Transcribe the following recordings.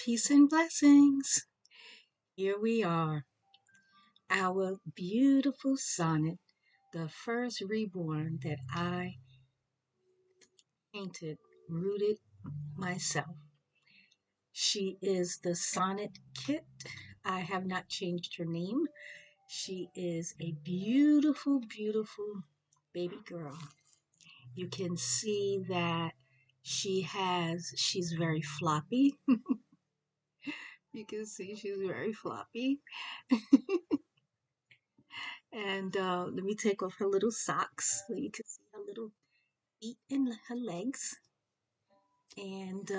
Peace and blessings. Here we are, our beautiful sonnet, the first reborn that I painted, rooted myself. She is the Sonnet Kit. I have not changed her name. She is a beautiful, beautiful baby girl. You can see that she's very floppy. You can see she's very floppy. And let me take off her little socks so you can see her little feet and her legs. And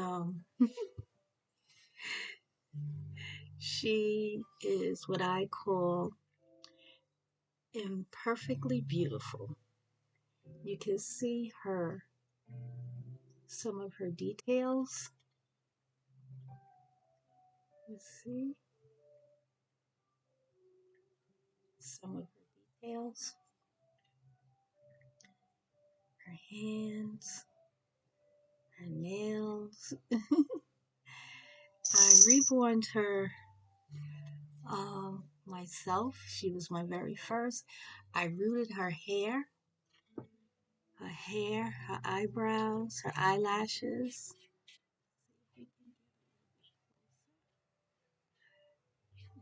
she is what I call imperfectly beautiful. You can see some of her details. You see some of her details. Her hands, her nails. I reborned her myself. She was my very first. I rooted her eyebrows, her eyelashes.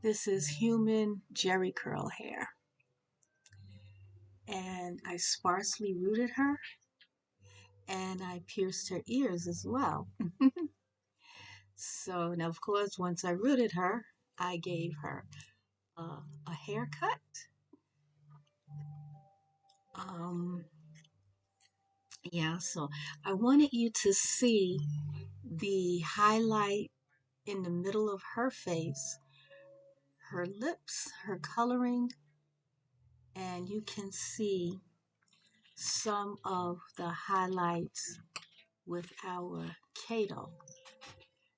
This is human Jerry curl hair. And I sparsely rooted her and I pierced her ears as well. So now, of course, once I rooted her, I gave her a haircut. Um, yeah, so I wanted you to see the highlight in the middle of her face, her lips, her coloring, and you can see some of the highlights with our Kato.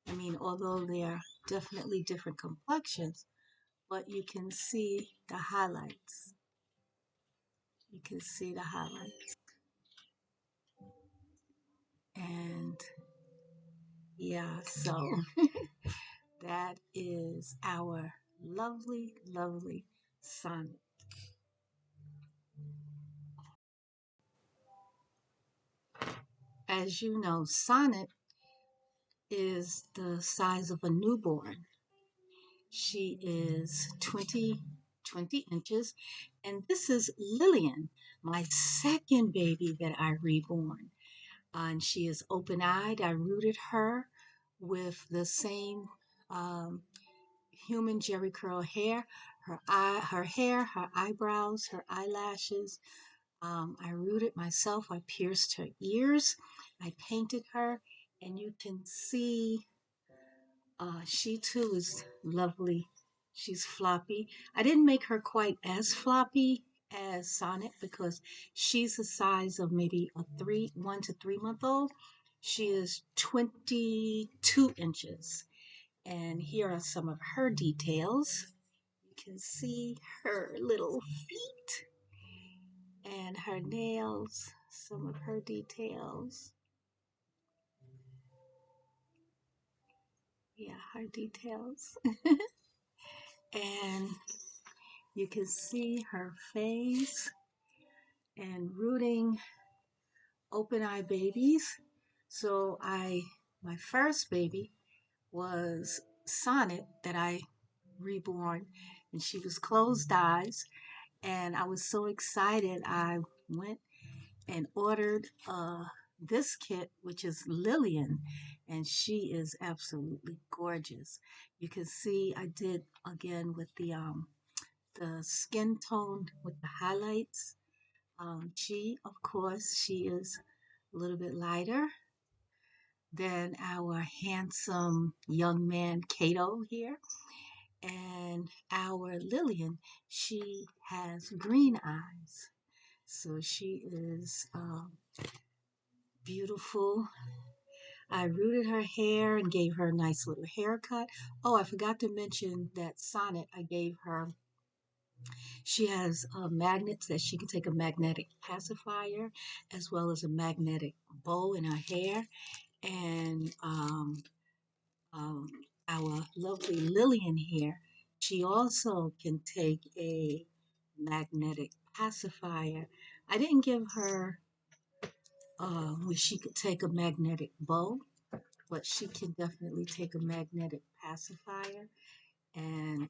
I mean, although they're definitely different complexions, but you can see the highlights. You can see the highlights. And yeah, so that is our lovely, lovely sonnet. As you know, sonnet is the size of a newborn. She is 20 inches. And this is Lillian, my second baby that I reborn. And she is open eyed. I rooted her with the same um, human Jerry curl hair, her hair, her eyebrows, her eyelashes. I rooted myself. I pierced her ears. I painted her, and you can see she too is lovely. She's floppy. I didn't make her quite as floppy as Sonnet because she's the size of maybe 1 to 3 month old. She is 22 inches. And here are some of her details. You can see her little feet and her nails, some of her details. Yeah, her details. And you can see her face and rooting open eye babies. So my first baby was Sonnet that I reborn, and she was closed eyes. And I was so excited. I went and ordered this kit, which is Lillian, and she is absolutely gorgeous. You can see I did again with the skin tone with the highlights. Of course, she is a little bit lighter than our handsome young man Kato here. And our Lillian, she has green eyes. So she is beautiful. I rooted her hair and gave her a nice little haircut. Oh, I forgot to mention that Sonnet I gave her. She has magnets that she can take a magnetic pacifier as well as a magnetic bow in her hair. And um, our lovely Lillian here, she also can take a magnetic pacifier. I didn't give her where she could take a magnetic bow, but she can definitely take a magnetic pacifier. And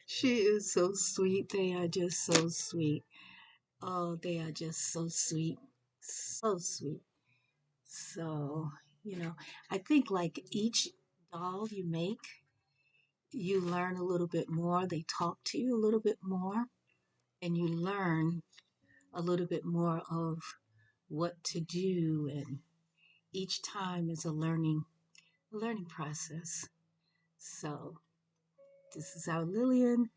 she is so sweet. They are just so sweet. Oh, they are just so sweet. So sweet. So, I think like each doll you make, you learn a little bit more. They talk to you a little bit more, and you learn a little bit more of what to do. And each time is a learning process. So, this is our Lillian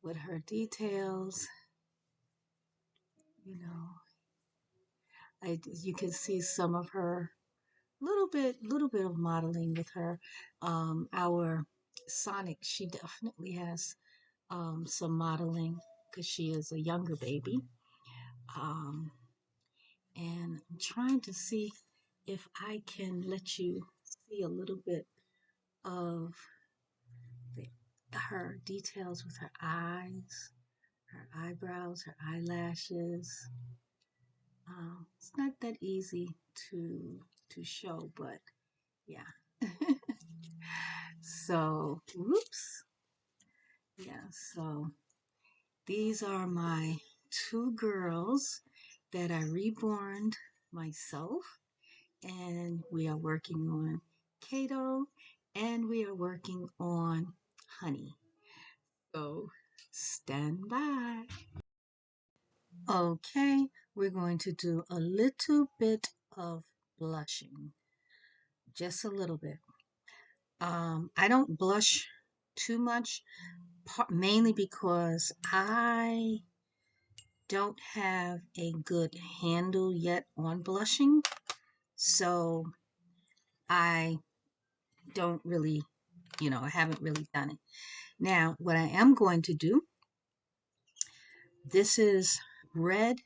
with her details. You know, you can see some of her little bit of modeling with her. Our Sonic, she definitely has some modeling because she is a younger baby. Um, and I'm trying to see if I can let you see a little bit of the, her details with her eyes, her eyebrows, her eyelashes. It's not that easy to show, but yeah. So, whoops. Yeah, so these are my two girls that I reborn myself, and we are working on Kato, and we are working on Honey. So, stand by. Okay, we're going to do a little bit of blushing, just a little bit. I don't blush too much, mainly because I don't have a good handle yet on blushing. So I don't really, I haven't really done it. Now, what I am going to do, this is red,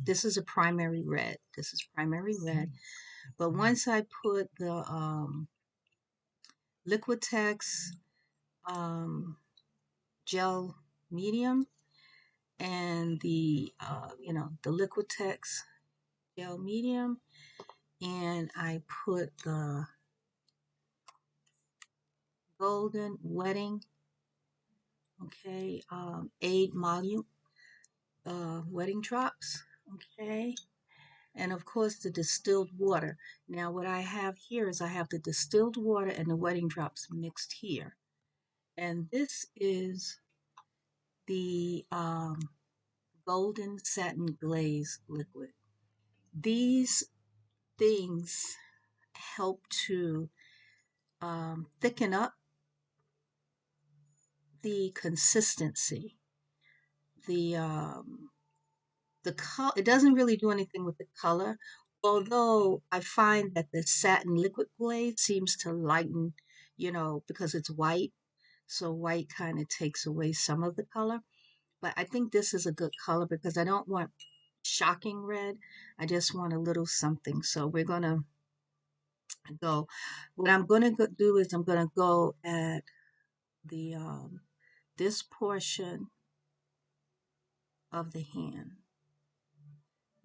this is a primary red. This is primary red. But once I put the Liquitex um, gel medium and the Liquitex gel medium, and I put the golden wedding, okay, 8 volume wedding drops, okay, and of course the distilled water. Now what I have here is I have the distilled water and the wedding drops mixed here, and this is the golden satin glaze liquid. These things help to thicken up the consistency. The color, it doesn't really do anything with the color, although I find that the satin liquid glaze seems to lighten, because it's white. So white kind of takes away some of the color. But I think this is a good color because I don't want shocking red. I just want a little something. So we're going to go. What I'm going to do is I'm going to go at the this portion of the hand.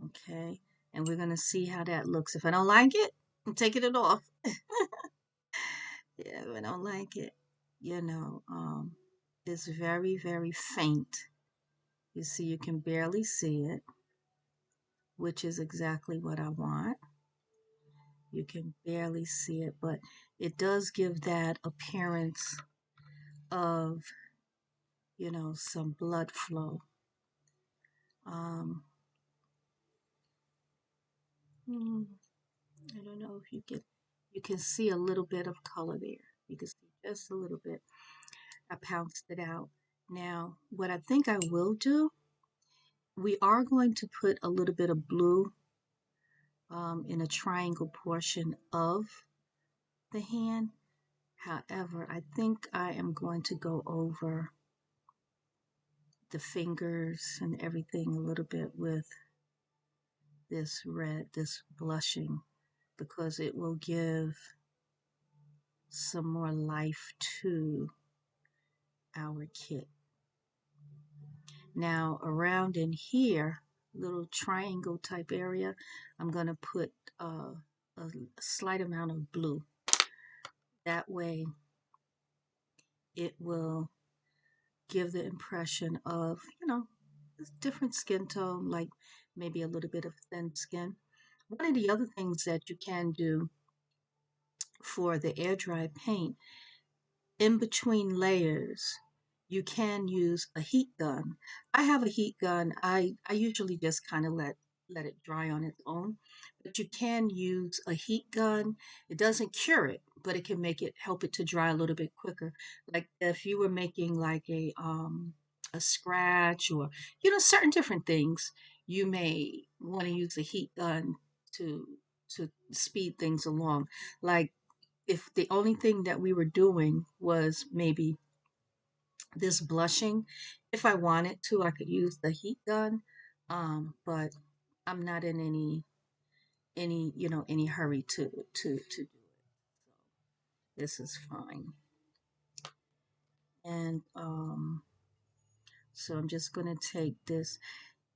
Okay. And we're going to see how that looks. If I don't like it, I'm taking it off. Yeah, if I don't like it, it's very, very faint. You see, you can barely see it, which is exactly what I want. You can barely see it, but it does give that appearance of, some blood flow. Um, hmm, I don't know if you can see a little bit of color there. You can see just a little bit. I pounced it out. Now, what I think I will do, we are going to put a little bit of blue in a triangle portion of the hand. However, I think I am going to go over the fingers and everything a little bit with this red, this blushing, because it will give some more life to our kit. Now around in here, little triangle type area, I'm going to put a slight amount of blue. That way it will give the impression of, different skin tone, like maybe a little bit of thin skin. One of the other things that you can do for the air dry paint, in between layers, you can use a heat gun. I have a heat gun. I usually just kind of let it dry on its own, but you can use a heat gun. It doesn't cure it, but it can make it help it to dry a little bit quicker. Like if you were making like a scratch or certain different things, you may want to use a heat gun to speed things along. Like if the only thing that we were doing was maybe this blushing, if I wanted to, I could use the heat gun, but I'm not in any hurry to do it. This is fine. And so I'm just gonna take this.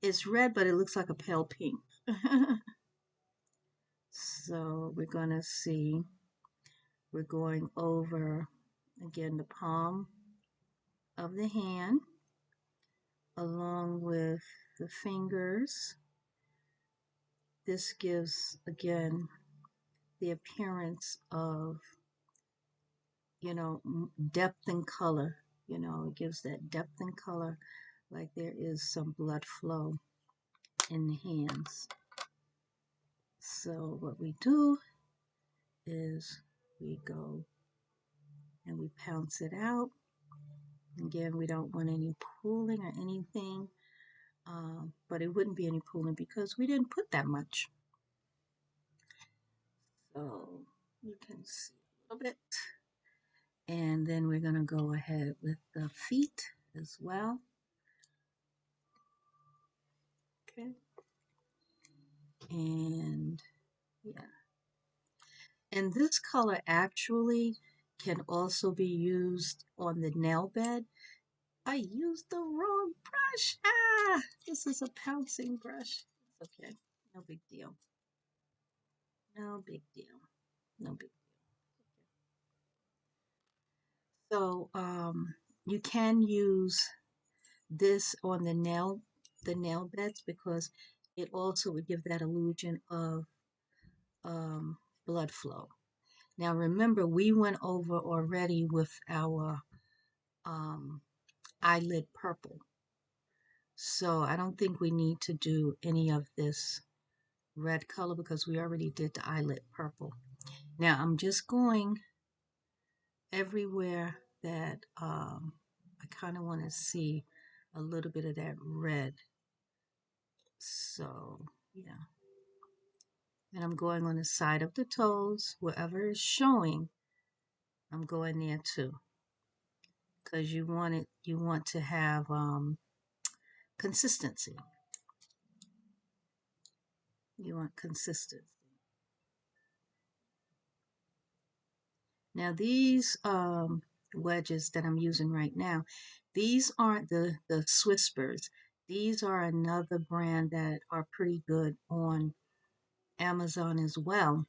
It's red, but it looks like a pale pink. So we're gonna see. We're going over again the palm of the hand along with the fingers. This gives, again, the appearance of, depth and color. It gives that depth and color, like there is some blood flow in the hands. So what we do is we go and we pounce it out. Again, we don't want any pooling or anything, but it wouldn't be any pooling because we didn't put that much. So you can see a little bit. And then we're going to go ahead with the feet as well. Okay. And yeah. And this color actually can also be used on the nail bed. I used the wrong brush. Ah, this is a pouncing brush. It's okay. No big deal. No big deal. No big deal. So you can use this on the nail beds because it also would give that illusion of blood flow. Now remember, we went over already with our um, eyelid purple. So I don't think we need to do any of this red color because we already did the eyelid purple. Now I'm just going everywhere that I kind of want to see a little bit of that red. So yeah. And I'm going on the side of the toes, wherever is showing, I'm going there too. Because you want to have consistency. You want consistency. Now these wedges that I'm using right now, these aren't the Swispers. These are another brand that are pretty good on Amazon as well.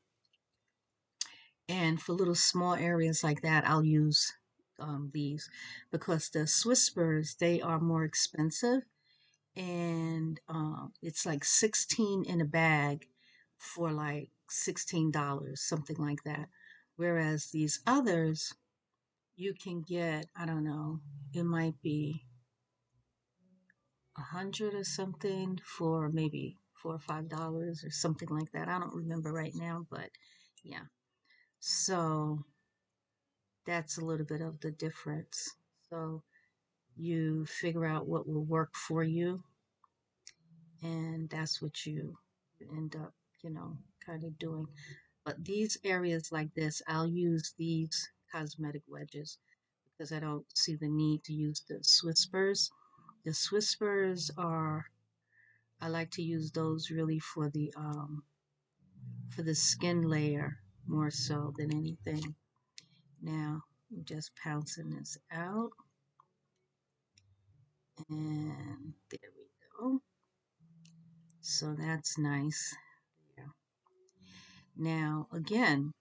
And for little small areas like that, I'll use these because the Swispers, they are more expensive and it's like 16 in a bag for like $16, something like that. Whereas these others, you can get, I don't know, it might be 100 or something for maybe $4 or $5 or something like that. I don't remember right now, but yeah. So that's a little bit of the difference. So you figure out what will work for you, and that's what you end up, kind of doing. But these areas like this, I'll use these cosmetic wedges because I don't see the need to use the Swispers. The Swispers are, I like to use those really for the skin layer more so than anything. Now, I'm just pouncing this out, and there we go. So that's nice. Yeah. Now, again,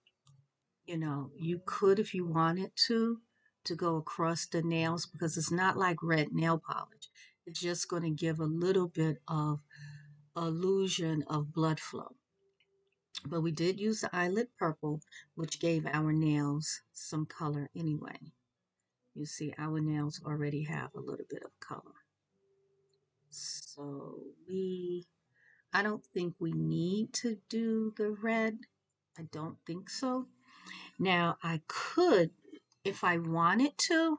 you could, if you wanted to go across the nails because it's not like red nail polish. It's just going to give a little bit of illusion of blood flow. But we did use the eyelid purple, which gave our nails some color anyway. You see, our nails already have a little bit of color. So I don't think we need to do the red. I don't think so. Now, I could, if I wanted to,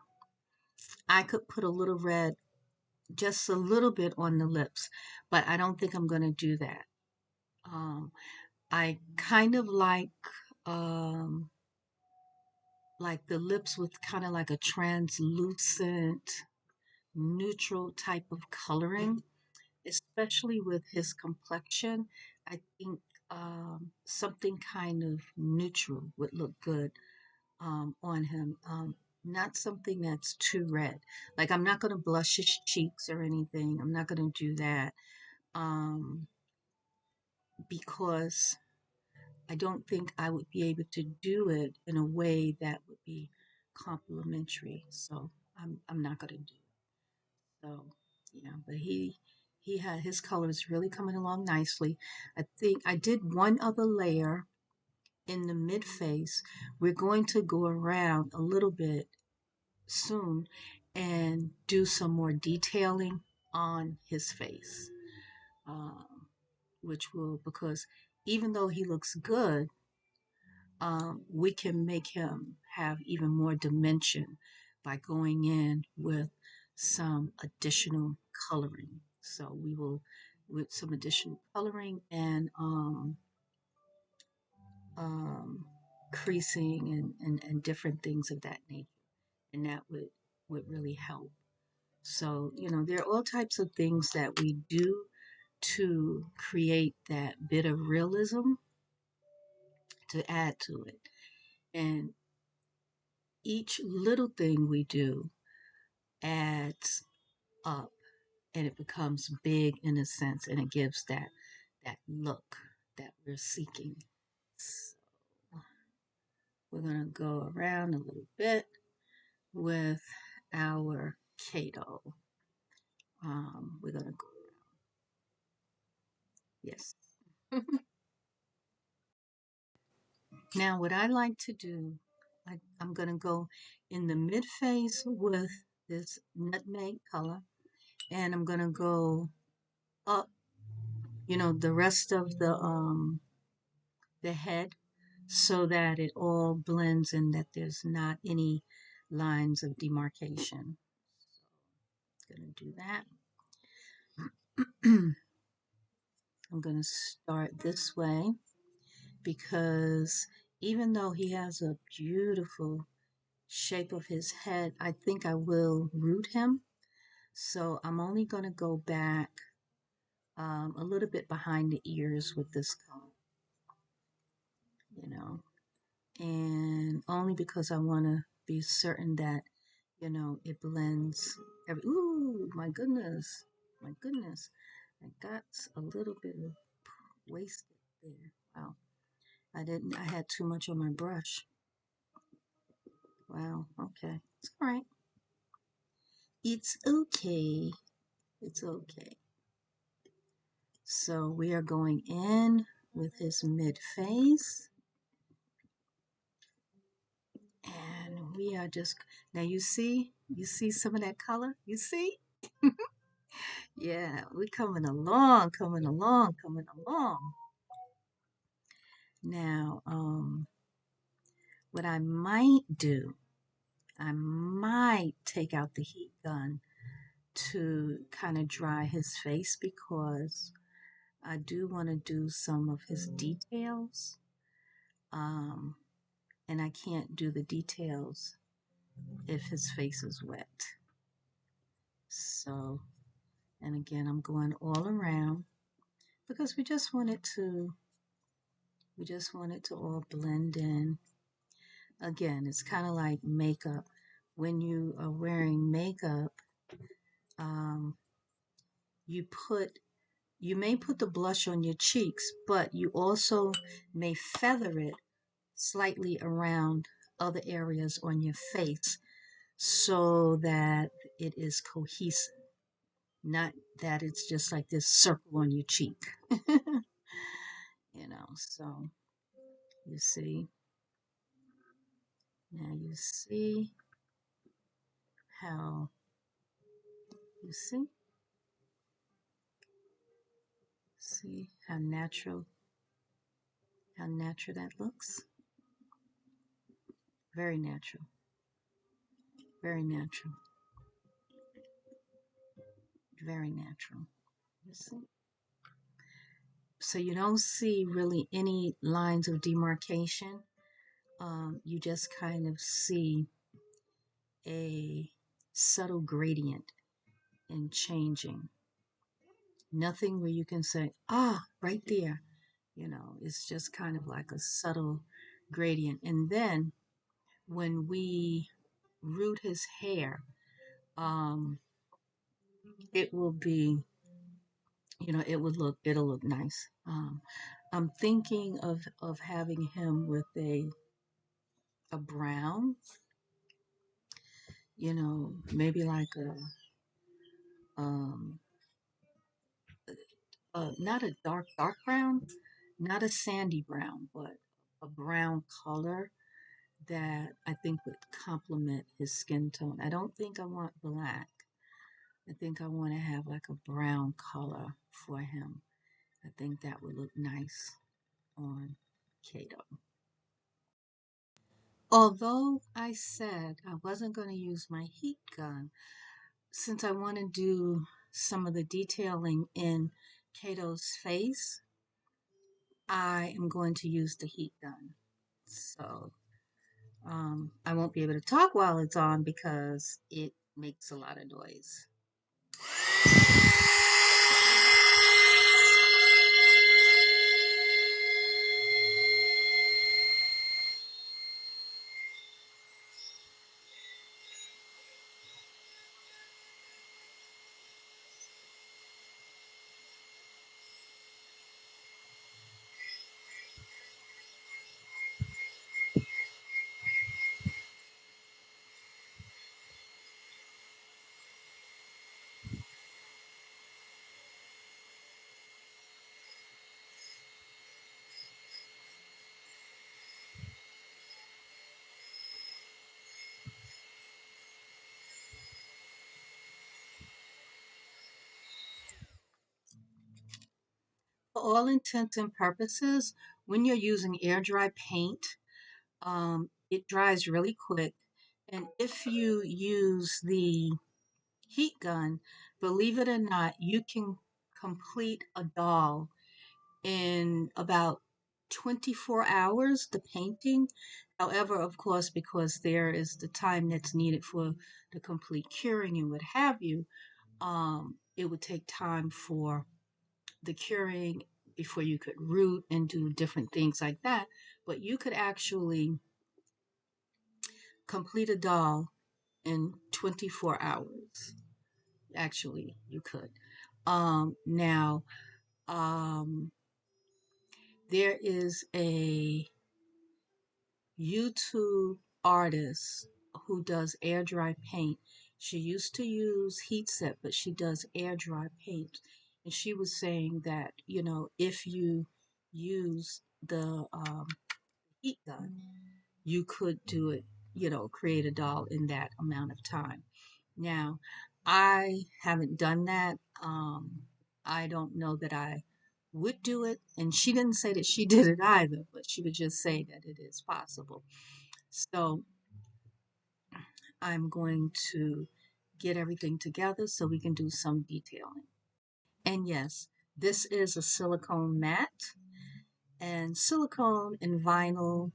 I could put a little red, just a little bit on the lips, but I don't think I'm going to do that. Um, I kind of um, like the lips with kind of like a translucent, neutral type of coloring, especially with his complexion. I think something kind of neutral would look good on him. Not something that's too red. Like I'm not going to blush his cheeks or anything. I'm not going to do that um, because I don't think I would be able to do it in a way that would be complimentary. So I'm not going to do it. So yeah, but he had his color is really coming along nicely. I think I did one other layer in the mid face. We're going to go around a little bit soon and do some more detailing on his face, um, which will, because even though he looks good, we can make him have even more dimension by going in with some additional coloring. So we will, with some additional coloring and um, creasing and different things of that nature. And that would really help. So, there are all types of things that we do to create that bit of realism to add to it. And each little thing we do adds up and it becomes big in a sense and it gives that look that we're seeking. So we're going to go around a little bit with our Kato. We're going to go, yes. Now, what I like to do, I'm going to go in the mid face with this nutmeg color, and I'm going to go up, the rest of the head so that it all blends and that there's not any lines of demarcation. So, I'm going to do that. I'm going to start this way because even though he has a beautiful shape of his head, I think I will root him. So I'm only going to go back a little bit behind the ears with this color, you know, and only because I want to be certain that, it blends. Ooh, my goodness, my goodness. I got a little bit of wasted there. Wow. I had too much on my brush. Wow, okay. It's all right. It's okay. It's okay. So we are going in with his mid face. And we are just, now you see some of that color? You see? Yeah, we're coming along, coming along, coming along. Now, what I might do, I might take out the heat gun to kind of dry his face because I do want to do some of his details. Um, and I can't do the details if his face is wet. So, and again, I'm going all around because we just want it to all blend in. Again, it's kind of like makeup. When you are wearing makeup, um, you put you may put the blush on your cheeks, but you also may feather it slightly around other areas on your face so that it is cohesive, not that it's just like this circle on your cheek. So you see, now you how, you see how natural that looks. Very natural, very natural, very natural. You see? So you don't see really any lines of demarcation. You just kind of see a subtle gradient in changing. Nothing where you can say, ah, right there. It's just kind of like a subtle gradient. And then when we root his hair, um, it will be, it'll look nice. I'm thinking of having him with a brown, maybe like um, not a dark brown, not a sandy brown, but a brown color that I think would complement his skin tone. I don't think I want black. I think I want to have like a brown color for him. I think that would look nice on Kato. Although I said I wasn't going to use my heat gun, since I want to do some of the detailing in Kato's face, I am going to use the heat gun. So I won't be able to talk while it's on because it makes a lot of noise. For all intents and purposes, when you're using air dry paint, it dries really quick. And if you use the heat gun, believe it or not, you can complete a doll in about 24 hours, the painting. However, of course, because there is the time that's needed for the complete curing and what have you, it would take time for the curing before you could root and do different things like that. But you could actually complete a doll in 24 hours. Actually, you could. Now, um, there is a YouTube artist who does air dry paint. She used to use heat set, but she does air dry paint. And she was saying that, if you use the heat gun, you could do it, create a doll in that amount of time. Now, I haven't done that. I don't know that I would do it. And she didn't say that she did it either, but she would just say that it is possible. So I'm going to get everything together so we can do some detailing. And yes, this is a silicone mat, and silicone and vinyl,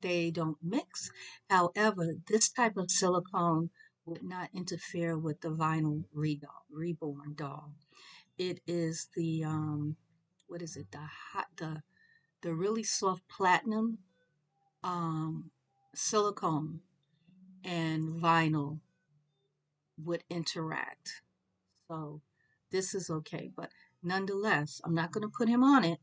they don't mix. However, this type of silicone would not interfere with the vinyl reborn doll. It is the what is it? The really soft platinum. Um, silicone and vinyl would interact. So this is okay, but nonetheless, I'm not going to put him on it.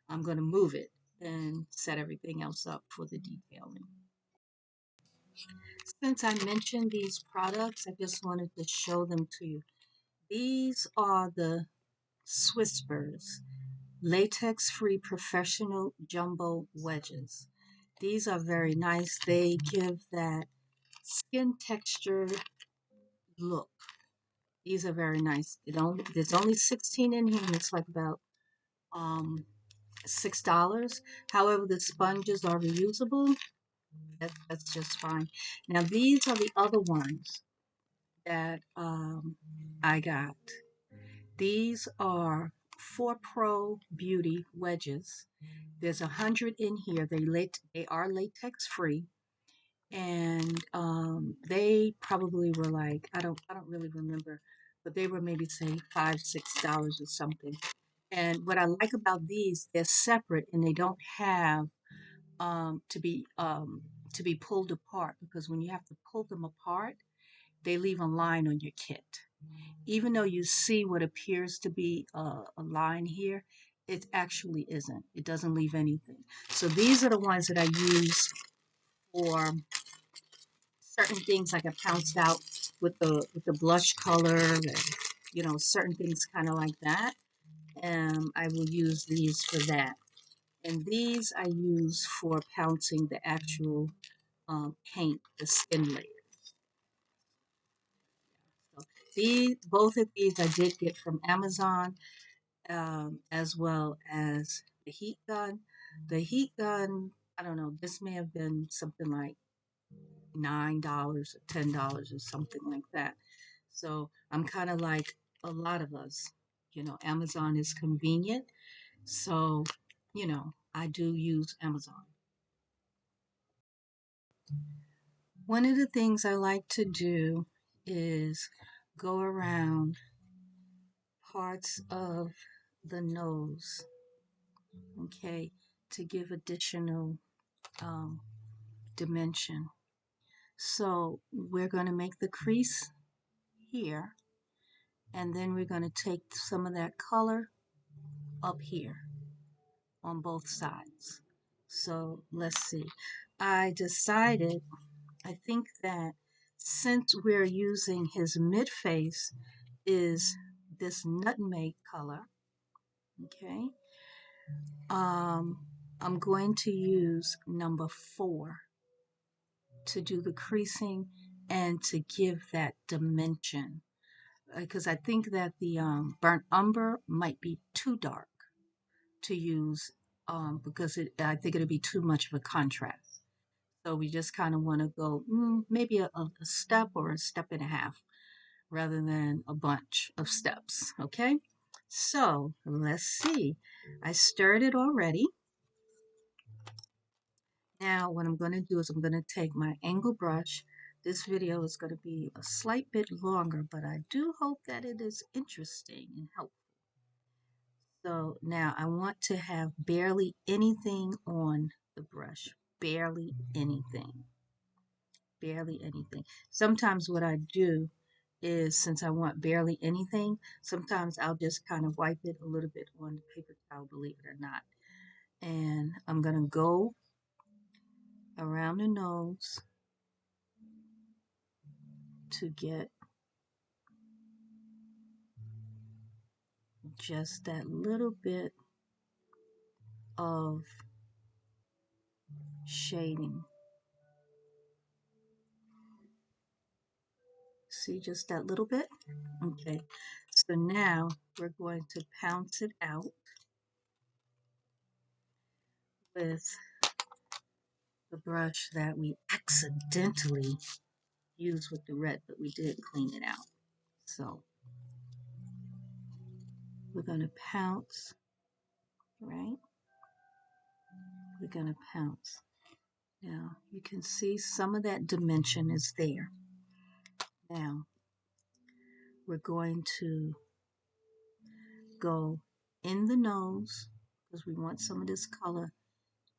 I'm going to move it and set everything else up for the detailing. Since I mentioned these products, I just wanted to show them to you. These are the Swispers latex-free professional jumbo wedges. These are very nice. They give that skin texture look. These are very nice. There's only 16 in here, and it's like about um, $6. However, the sponges are reusable. That's just fine. Now, these are the other ones that I got. These are 4Pro Beauty wedges. There's 100 in here. They are latex free, and they probably were like I don't really remember, but they were maybe say $5-6 or something. And what I like about these, they're separate and they don't have um, to be um, to be pulled apart, because when you have to pull them apart, they leave a line on your kit. Even though you see what appears to be a line here, it actually isn't. It doesn't leave anything. So these are the ones that I use for certain things, like I pounced out with the blush color and certain things kind of like that. I will use these for that. And these I use for pouncing the actual paint, the skin layer. So both of these I did get from Amazon, as well as the heat gun. The heat gun, I don't know, this may have been something like $9 or $10 or something like that. So I'm kind of like a lot of us, Amazon is convenient. So, I do use Amazon. One of the things I like to do is go around parts of the nose, okay, to give additional um, dimension. So we're going to make the crease here, and then we're going to take some of that color up here on both sides. So let's see. I decided, I think that since we're using his mid face is this nutmeg color, okay, um, I'm going to use number 4 to do the creasing and to give that dimension, because I think that the burnt umber might be too dark to use, because I think it'll be too much of a contrast. So we just kind of want to go maybe a step or a step and a half rather than a bunch of steps. Okay, so let's see. I stirred it already. Now what I'm going to do is I'm going to take my angle brush. This video is going to be a slight bit longer, but I do hope that it is interesting and helpful. So now I want to have barely anything on the brush, barely anything, barely anything. Sometimes what I do is, since I want barely anything, sometimes I'll just kind of wipe it a little bit on the paper towel, believe it or not. And I'm going to go around the nose to get just that little bit of shading. See, just that little bit? Okay, so now we're going to pounce it out with the brush that we accidentally used with the red, but we did clean it out. So we're going to pounce, right? We're going to pounce. Now you can see some of that dimension is there. Now we're going to go in the nose, because we want some of this color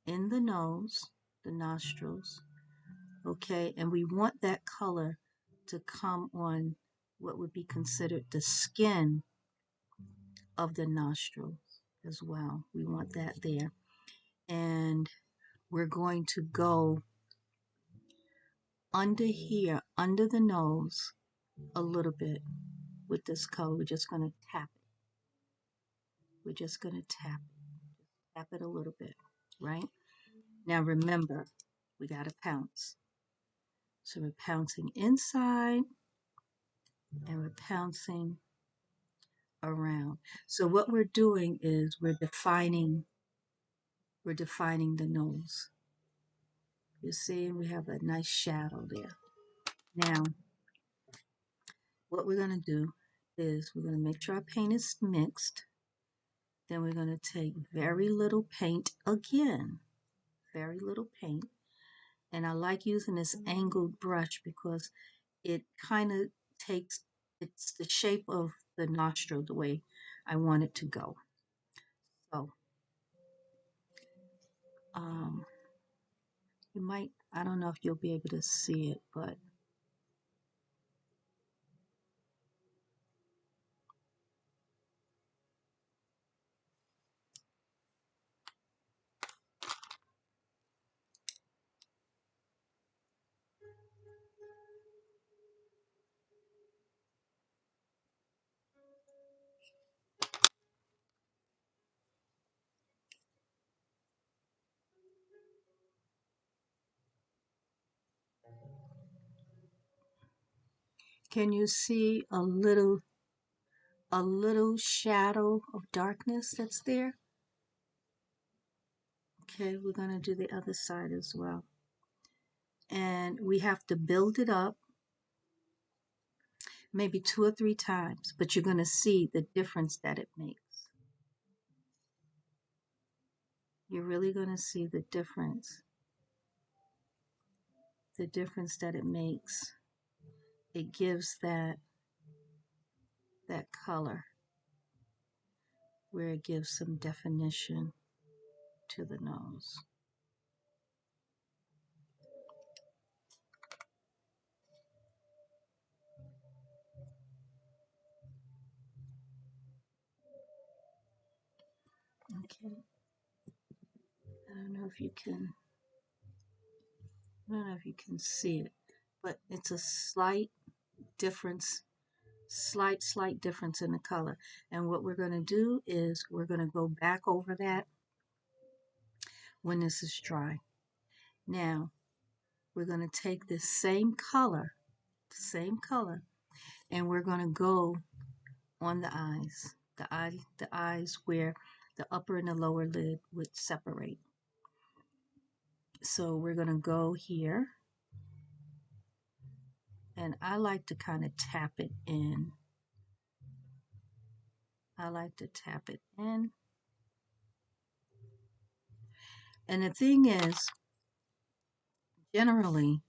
in the nose, the nostrils. Okay, and we want that color to come on what would be considered the skin of the nostril as well. We want that there. And we're going to go under here, under the nose, a little bit with this color. We're just going to tap it. We're just going to tap it a little bit, right? Now remember, we got to pounce. So we're pouncing inside and we're pouncing around. So what we're doing is we're defining the nose. You see, we have a nice shadow there. Now, what we're going to do is we're going to make sure our paint is mixed. Then we're going to take very little paint again, very little paint. And I like using this angled brush because it kind of it's the shape of the nostril the way I want it to go. So, you might, I don't know if you'll be able to see it, but can you see a little shadow of darkness that's there? Okay, we're going to do the other side as well. And we have to build it up maybe 2 or 3 times, but you're going to see the difference that it makes. You're really going to see the difference that it makes. It gives that color where it gives some definition to the nose. Okay. I don't know if you can see it, but it's a slight difference, slight difference in the color. And what we're going to do is we're going to go back over that when this is dry. Now, we're going to take this same color, and we're going to go on the eyes, the eyes where the upper and the lower lid would separate. So we're going to go here, and I like to kind of tap it in. And the thing is, generally,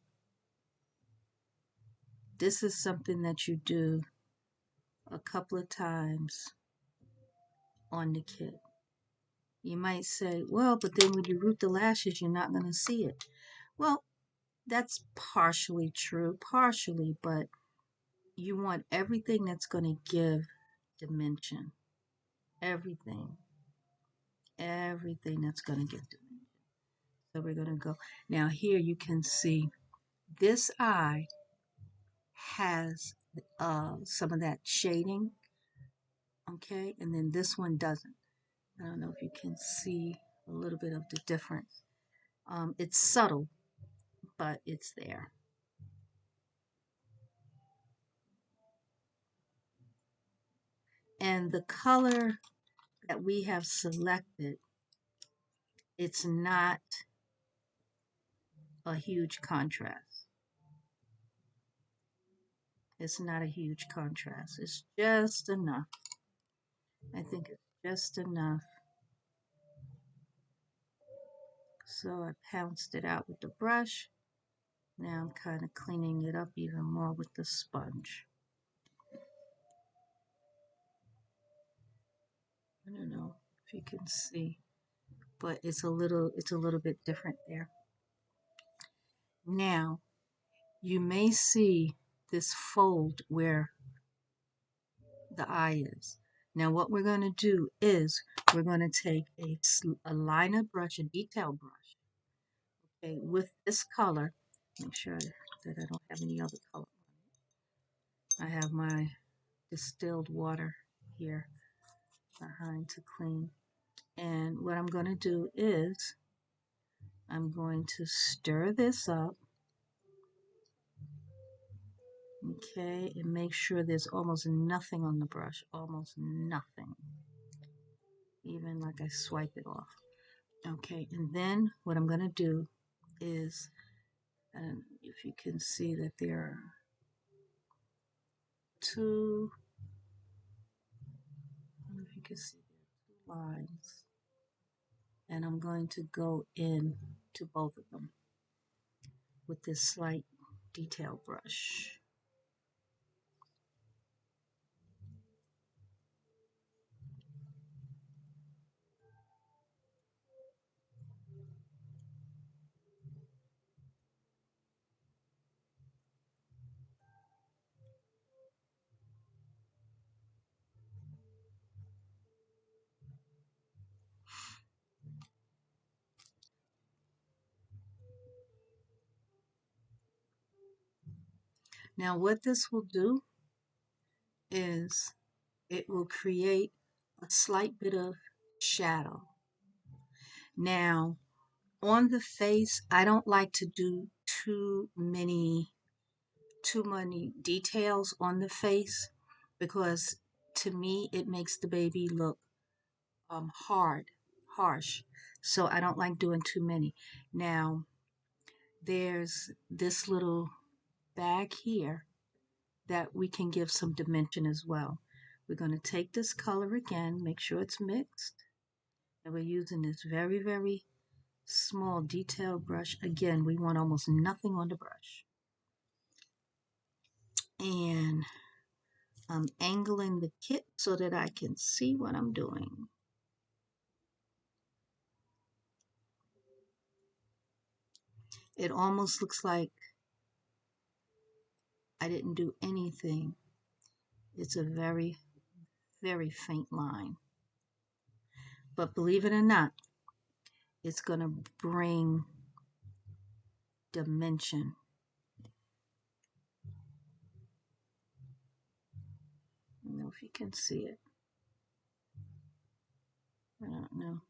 this is something that you do a couple of times on the kit. You might say, well, but then when you root the lashes, you're not going to see it. Well, that's partially true, but you want everything that's going to give dimension. Everything that's going to give dimension. So we're going to go. Now here you can see this eye has some of that shading, okay? And then this one doesn't. I don't know if you can see a little bit of the difference. It's subtle, but it's there. And the color that we have selected, it's not a huge contrast. It's not a huge contrast. It's just enough. I think it's just enough. So I pounced it out with the brush. Now I'm kind of cleaning it up even more with the sponge. I don't know if you can see, but it's a little bit different there. Now you may see this fold where the eye is. Now what we're going to do is we're going to take a liner brush, a detail brush, okay, with this color. Make sure that I don't have any other color. I have my distilled water here behind to clean. And what I'm going to do is I'm going to stir this up, okay, and make sure there's almost nothing on the brush, almost nothing, even like I swipe it off. Okay, and then what I'm going to do is, and if you can see that there are two, I don't know if you can see two lines, and I'm going to go in to both of them with this slight detail brush. Now what this will do is it will create a slight bit of shadow. Now on the face, I don't like to do too many details on the face, because to me it makes the baby look harsh. So I don't like doing too many. Now there's this little bag here that we can give some dimension as well. We're going to take this color again, make sure it's mixed, and we're using this very, very small detail brush. Again, we want almost nothing on the brush. And I'm angling the kit so that I can see what I'm doing. It almost looks like I didn't do anything. It's a very, very faint line. But believe it or not, it's going to bring dimension. I don't know if you can see it. I don't know.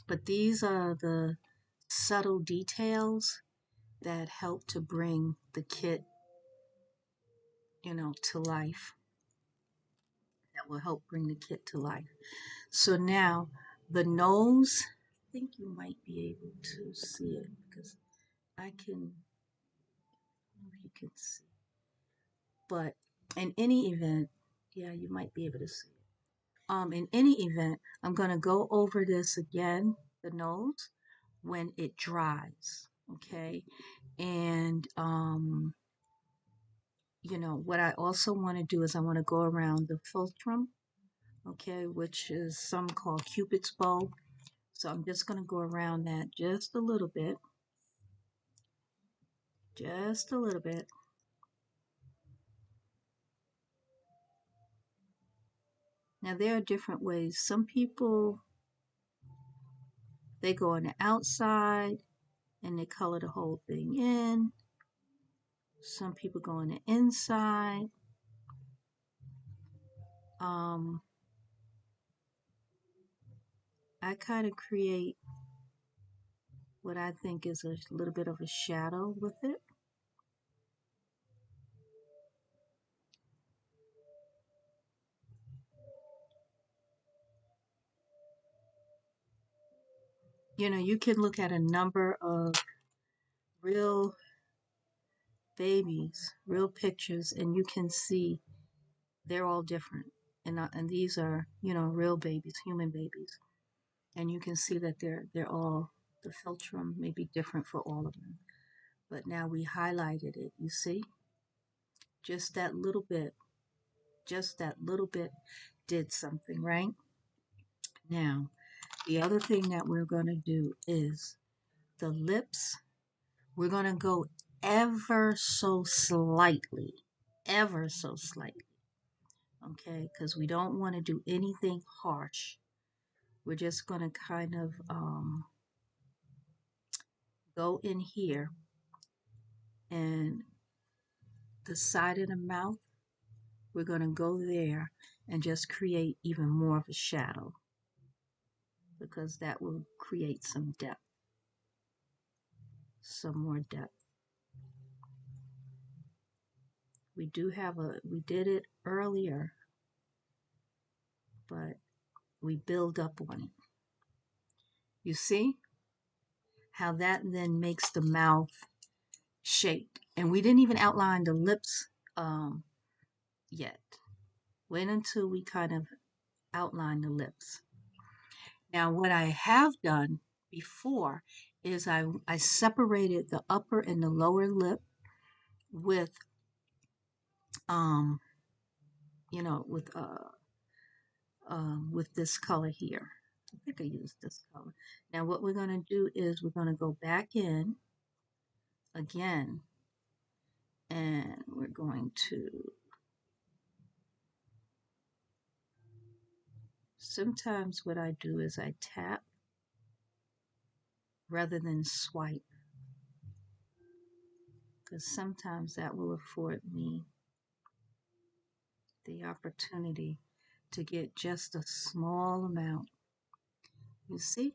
But these are the subtle details that help to bring the kit, to life. That will help bring the kit to life. So now the nose, I think you might be able to see it because I don't know if you can see. But in any event, yeah, you might be able to see it. In any event, I'm going to go over this again, the nose, when it dries, okay? And, what I also want to do is I want to go around the fulcrum, okay, which is some call Cupid's bow. So I'm just going to go around that just a little bit, just a little bit. Now there are different ways. Some people, they go on the outside and they color the whole thing in. Some people go on the inside. I kind of create what I think is a little bit of a shadow with it. You can look at a number of real babies, real pictures, and you can see they're all different. And these are, real babies, human babies. And you can see that they're all, the philtrum may be different for all of them. But now we highlighted it, you see? Just that little bit, did something, right? Now, the other thing that we're going to do is the lips. We're going to go ever so slightly, ever so slightly, okay? Because we don't want to do anything harsh. We're just going to kind of go in here and the side of the mouth, we're going to go there and just create even more of a shadow because that will create some depth, some more depth. We did it earlier, but we build up on it. You see how that then makes the mouth shaped. And we didn't even outline the lips yet. Wait until we kind of outline the lips. Now, what I have done before is I separated the upper and the lower lip with, um, with this color here. I think I used this color. Now, what we're going to do is we're going to go back in again, and we're going to, sometimes what I do is I tap rather than swipe, because sometimes that will afford me the opportunity to get just a small amount. You see?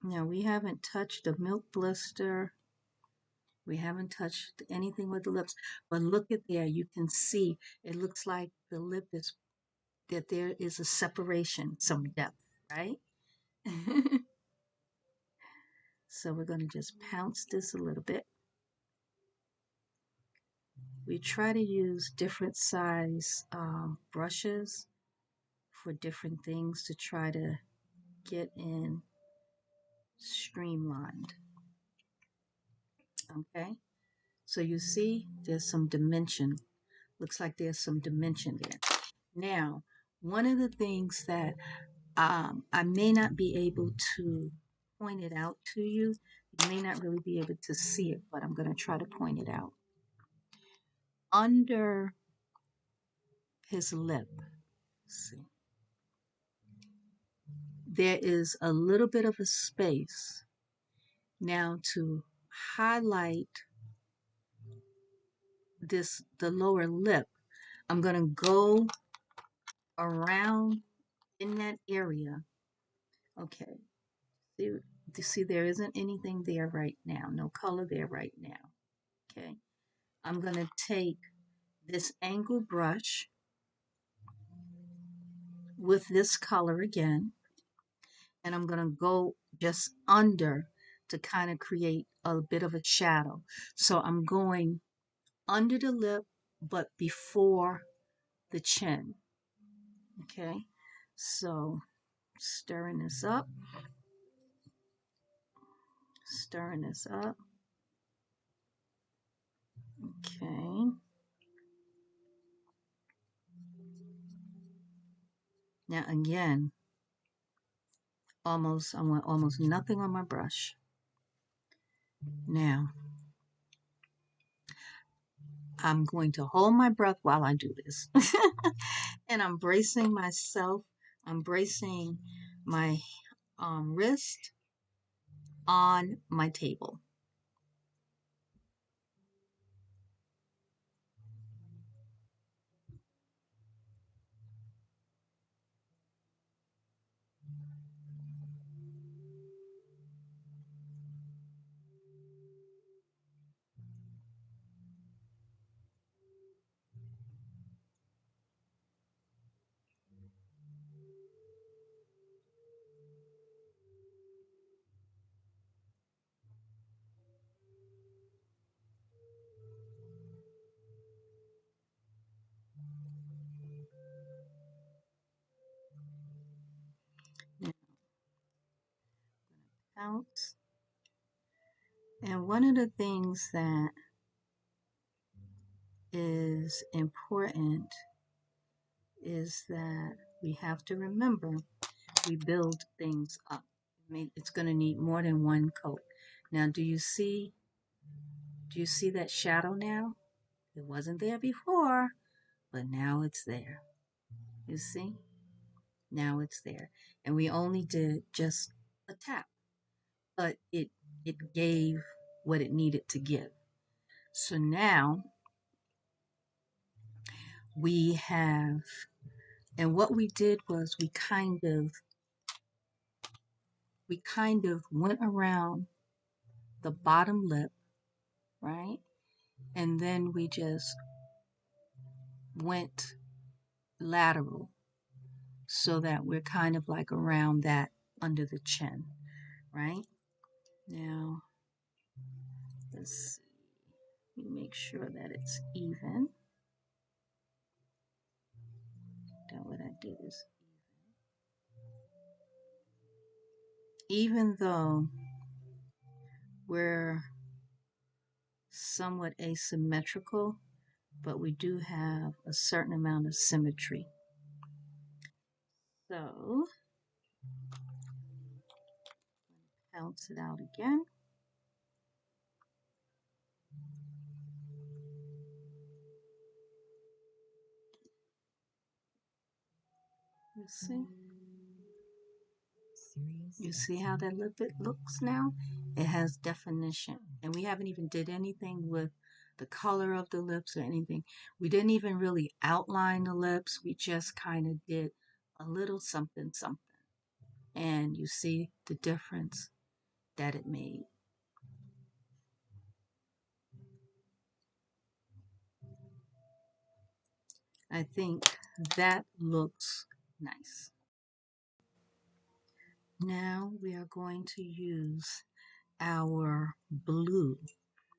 Now we haven't touched the milk blister. We haven't touched anything with the lips, but look at there. You can see it looks like the lip is, that there is a separation, some depth, right? So we're going to just pounce this a little bit. We try to use different size brushes for different things to try to get in streamlined. Okay, so you see there's some dimension. Looks like there's some dimension there. Now, one of the things that I may not be able to point it out to you, you may not really be able to see it, but I'm going to try to point it out. Under his lip, see, there is a little bit of a space. Now to highlight the lower lip, I'm going to go around in that area. Okay, see there isn't anything there right now, no color there right now. Okay, I'm going to take this angle brush with this color again, and I'm going to go just under to kind of create a bit of a shadow. So I'm going under the lip, but before the chin. Okay, so stirring this up, stirring this up. Okay. Now again, I want almost nothing on my brush. Now, I'm going to hold my breath while I do this. And I'm bracing myself. I'm bracing my wrist on my table. Now, out. And one of the things that is important is that we have to remember we build things up. It's going to need more than one coat. Now, do you see that shadow now? It wasn't there before, but now it's there. You see? Now it's there. And we only did just a tap, but it gave what it needed to give. So now we have, and what we did was we kind of went around the bottom lip, right? And then we just went lateral so that we're kind of like around that under the chin, right? Now, let's see. Make sure that it's even. That what I did is even though we're somewhat asymmetrical, but we do have a certain amount of symmetry. So, bounce it out again. You see? You see how that lip it looks now? It has definition. And we haven't even did anything with the color of the lips or anything. We didn't even really outline the lips. We just kind of did a little something something. And you see the difference that it made. I think that looks nice. Now we are going to use our blue.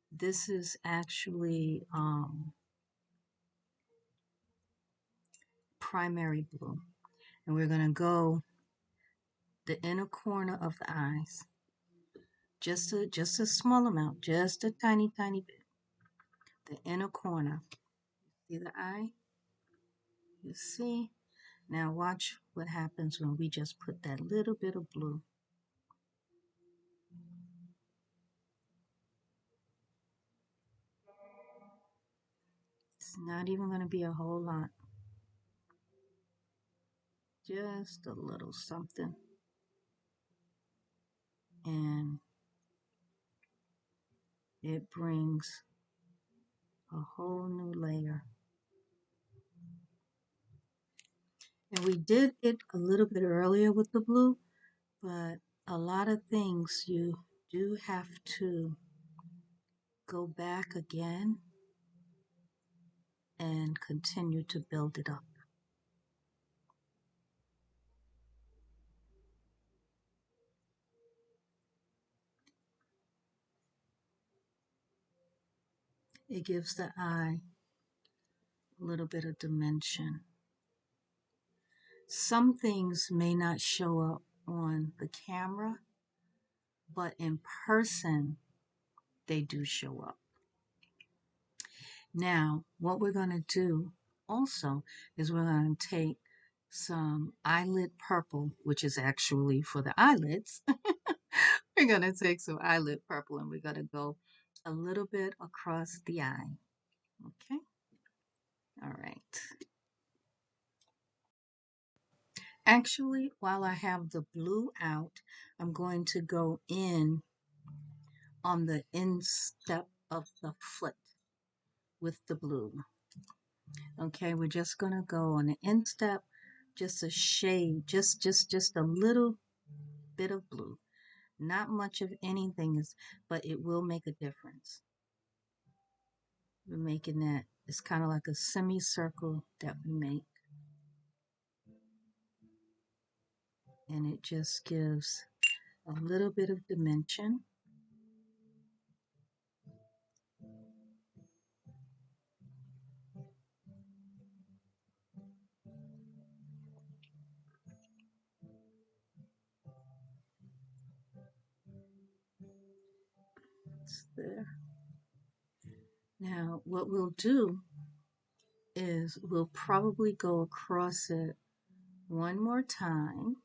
This is actually primary blue. And we're going to go the inner corner of the eyes. Just a small amount, just a tiny bit. The inner corner. See the eye? You see? Now watch what happens when we just put that little bit of blue. It's not even going to be a whole lot. Just a little something. And it brings a whole new layer. And we did it a little bit earlier with the blue, but a lot of things you do have to go back again and continue to build it up. It gives the eye a little bit of dimension. Some things may not show up on the camera, but in person, they do show up. Now, what we're going to do also is we're going to take some eyelid purple, which is actually for the eyelids. We're going to take some eyelid purple and we're going to go a little bit across the eye. Okay? All right. Actually, while I have the blue out, I'm going to go in on the instep of the foot with the blue. Okay, we're just going to go on the instep, just a shade, just a little bit of blue. Not much of anything is, but it will make a difference. We're making that, it's kind of like a semicircle that we make. And it just gives a little bit of dimension. It's there. Now, what we'll do is we'll probably go across it one more time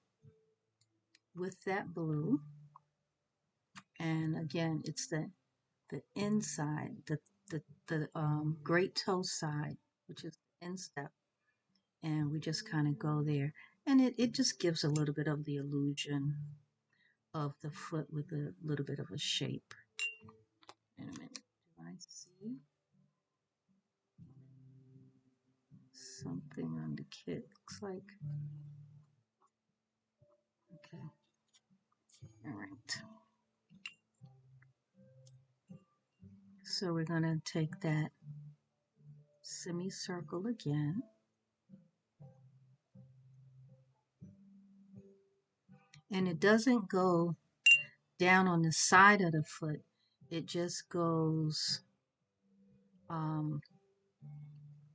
with that blue. And again, it's the inside, the great toe side, which is the instep. And we just kind of go there. And it just gives a little bit of the illusion of the foot with a little bit of a shape. In a minute, do I see something on the kit? Looks like, okay, all right. So we're going to take that semicircle again. And it doesn't go down on the side of the foot. It just goes um,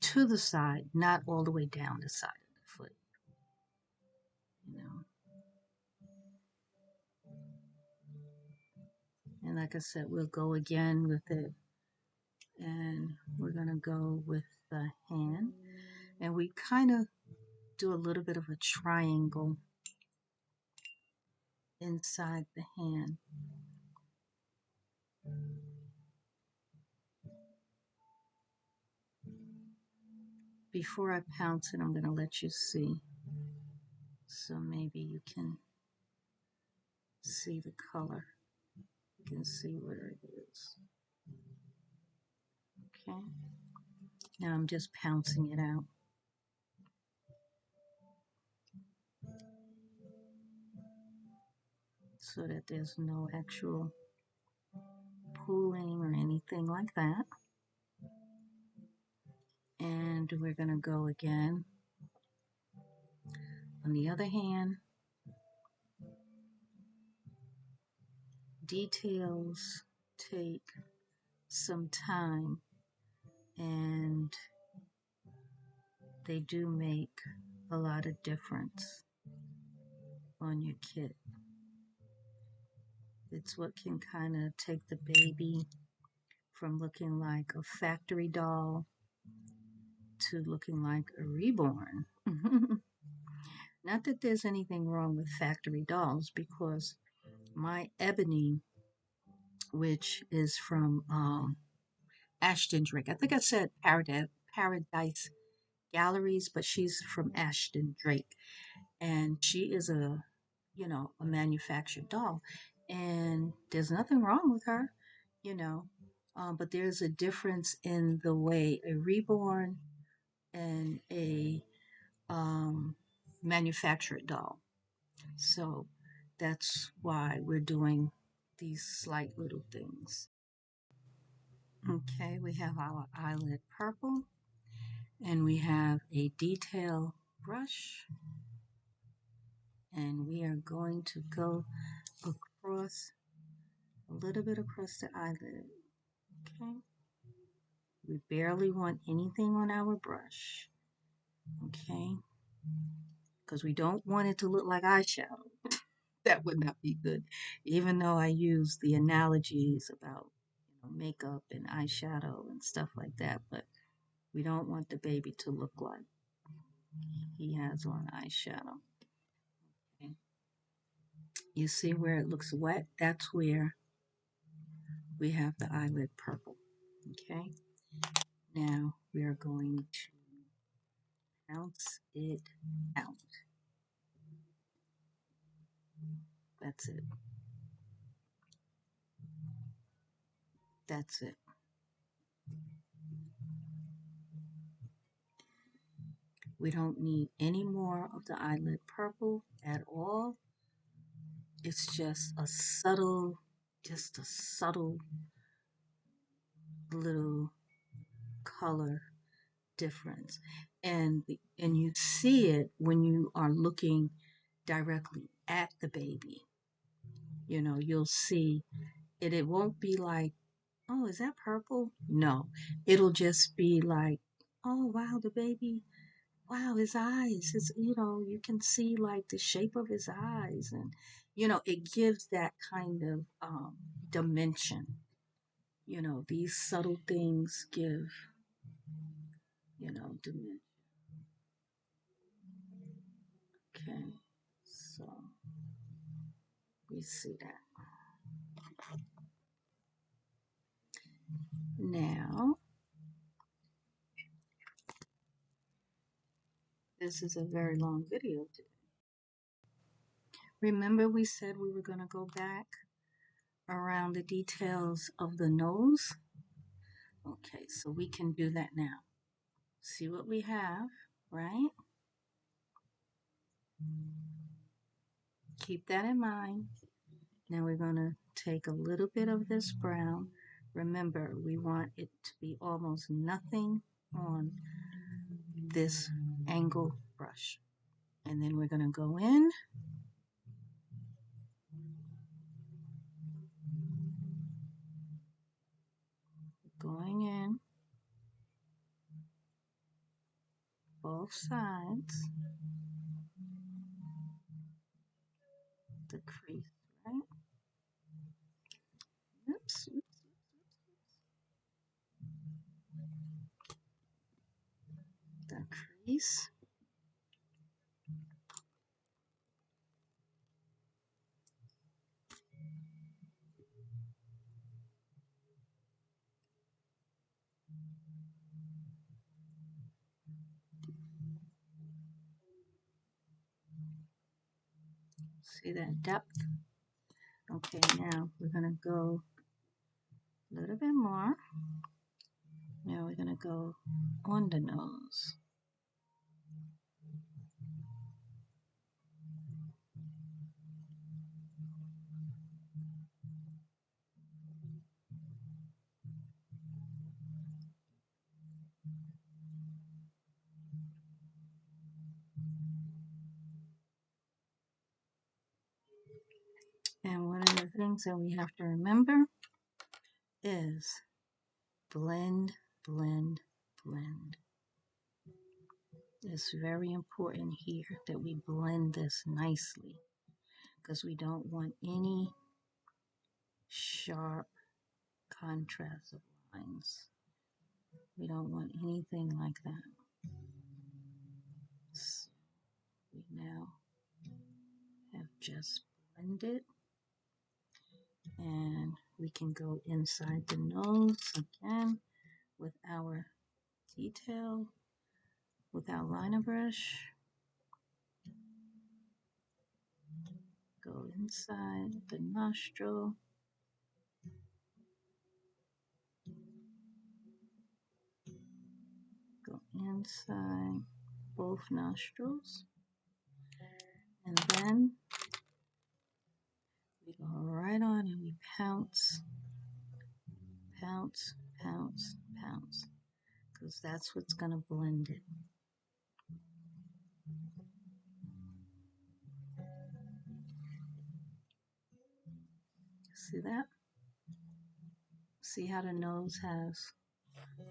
to the side, not all the way down the side of the foot. You know. And like I said, we'll go again with it. And we're going to go with the hand. And we kind of do a little bit of a triangle inside the hand. Before I pounce it, I'm going to let you see. So maybe you can see the color. You can see where it is. Okay. Now I'm just pouncing it out. So that there's no actual pooling or anything like that. And we're going to go again. On the other hand, details take some time and they do make a lot of difference on your kit. It's what can kind of take the baby from looking like a factory doll to looking like a reborn. Not that there's anything wrong with factory dolls, because my Ebony, which is from Ashton Drake, I think I said Paradise Galleries, but she's from Ashton Drake, and she is a manufactured doll, and there's nothing wrong with her, you know, but there's a difference in the way a reborn and a um, manufactured doll. So that's why we're doing these slight little things. Okay, we have our eyelid purple, and we have a detail brush, and we are going to go across a little bit across the eyelid. Okay, we barely want anything on our brush. Okay, because we don't want it to look like eyeshadow. That would not be good. Even though I use the analogies about makeup and eyeshadow and stuff like that, but we don't want the baby to look like he has on eyeshadow. Okay. You see where it looks wet? That's where we have the eyelid purple. Okay. Now we are going to pounce it out. That's it. That's it. We don't need any more of the eyelid purple at all. It's just a subtle little color difference. And you see it when you are looking directly at the baby. You'll see it. It won't be like, oh, is that purple? No, it'll just be like, oh, wow, the baby, wow, his eyes, you can see like the shape of his eyes. And, it gives that kind of dimension. These subtle things give, dimension. Okay, so we see that. Now, this is a very long video today. Remember we said we were going to go back around the details of the nose? Okay, so we can do that now. See what we have, right? Keep that in mind. Now we're going to take a little bit of this brown. Remember, we want it to be almost nothing on this angle brush. And then we're going to go in. Going in both sides. The crease, right? Oops. The crease. See that depth? Okay, now we're going to go a little bit more. Now we're going to go on the nose. And one of the things that we have to remember is blend, blend, blend. It's very important here that we blend this nicely because we don't want any sharp contrast of lines. We don't want anything like that. So we now have just blended, and we can go inside the nose again with our detail, with our liner brush. Go inside the nostril. Go inside both nostrils. And then we go right on and we pounce, pounce, pounce, pounce, because that's what's going to blend it. See that? See how the nose has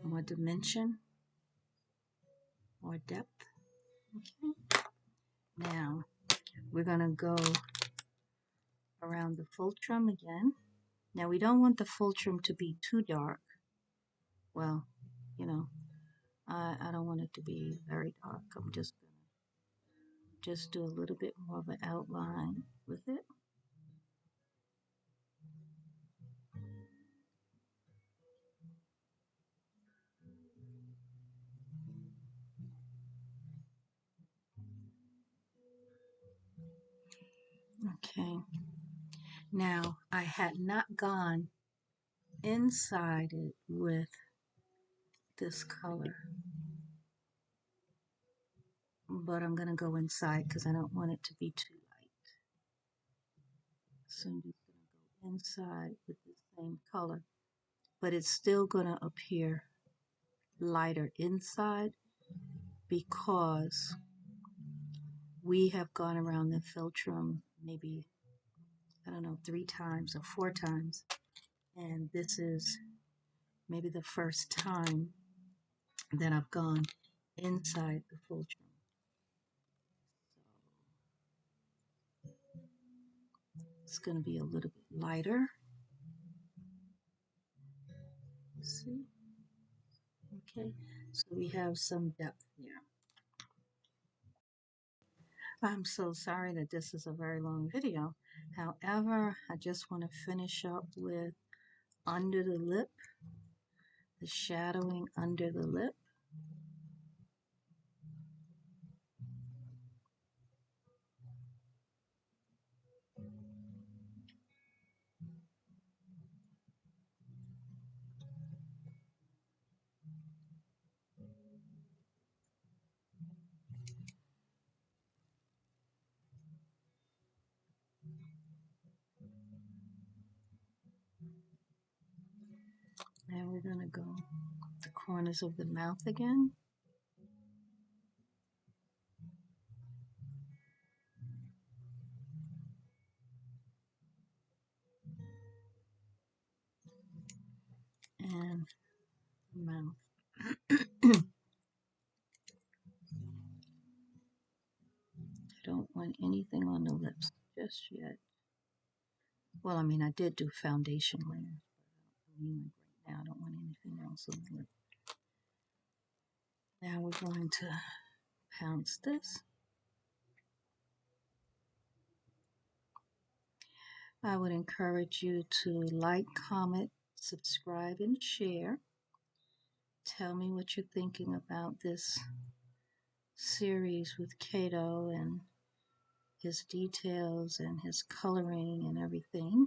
more dimension, more depth? Okay. Now we're going to go around the fulcrum again. Now we don't want the fulcrum to be too dark. Well, I don't want it to be very dark. I'm just going to just do a little bit more of an outline with it. Okay. Now I had not gone inside it with this color, but I'm going to go inside because I don't want it to be too light. So I'm just going to go inside with the same color, but it's still going to appear lighter inside because we have gone around the philtrum maybe, I don't know, 3 times or 4 times, and this is maybe the first time that I've gone inside the philtrum. It's going to be a little bit lighter. See? Okay. So we have some depth here. I'm so sorry that this is a very long video. However, I just want to finish up with under the lip, the shadowing under the lip. And we're going to go the corners of the mouth again. And mouth. I don't want anything on the lips just yet. Well, I mean, I did do foundation layer. But right now, I don't want anything else on the lip. Now we're going to pounce this. I would encourage you to like, comment, subscribe, and share. Tell me what you're thinking about this series with Kato and his details and his coloring and everything.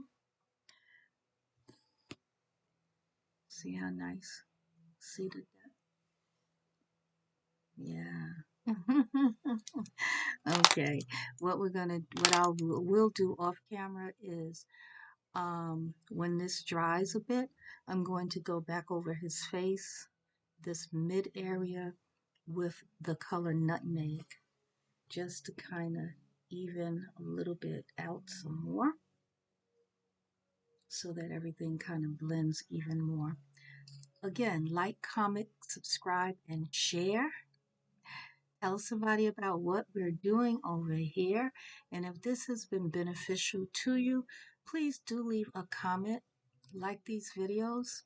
See how nice? See the depth? Yeah. Okay. What I will do off camera is, when this dries a bit, I'm going to go back over his face, this mid area, with the color nutmeg, just to kind of even a little bit out some more so that everything kind of blends even more. Again, like, comment, subscribe, and share. Tell somebody about what we're doing over here. And if this has been beneficial to you, please do leave a comment, like these videos.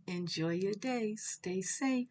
Enjoy your day. Stay safe.